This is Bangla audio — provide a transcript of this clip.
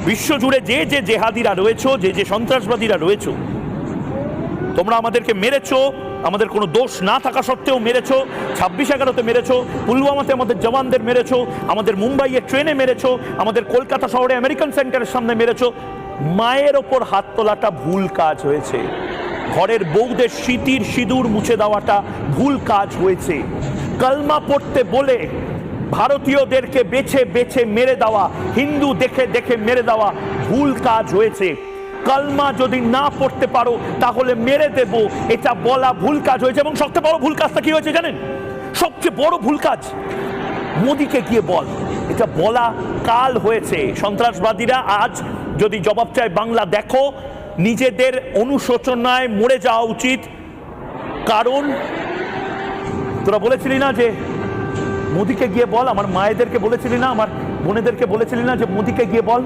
বিশ্বজুড়ে যে যে জেহাদিরা রয়েছো, যে যে সন্ত্রাসবাদীরা রয়েছো, তোমরা আমাদেরকে মেরেছো, আমাদের কোনো দোষ না থাকা সত্ত্বেও মেরেছো। 26/11-তে মেরেছো, পুলওয়ামাতে আমাদের জওয়ানদের মেরেছো, আমাদের মুম্বাইয়ে ট্রেনে মেরেছো, আমাদের কলকাতা শহরে আমেরিকান সেন্টারের সামনে মেরেছো। মায়ের ওপর হাত তোলাটা ভুল কাজ হয়েছে, ঘরের বউদের স্মৃতির সিঁদুর মুছে দেওয়াটা ভুল কাজ হয়েছে, কলমা পড়তে বলে ভারতীয়দেরকে বেছে বেছে মেরে দেওয়া, হিন্দু দেখে দেখে মেরে দেওয়া ভুল কাজ হয়েছে। কলমা যদি না পড়তে পারো তাহলে মেরে দেব, এটা বলা ভুল কাজ হয়েছে। এবং সবচেয়ে বড় ভুল কাজটা কি হয়েছে জানেন? সবচেয়ে বড় ভুল কাজ, মোদিকে গিয়ে বল, এটা বলা কাল হয়েছে। সন্ত্রাসবাদীরা আজ যদি জবাব চায় বাংলা দেখো, নিজেদের অনুশোচনায় মরে যাওয়া উচিত। কারণ তোরা বলেছিলি না যে মোদিকে গিয়ে বল, আমার মায়েদেরকে বলেছিলি না, আমার বোনেদেরকে বলেছিলি না যে মোদিকে গিয়ে বল?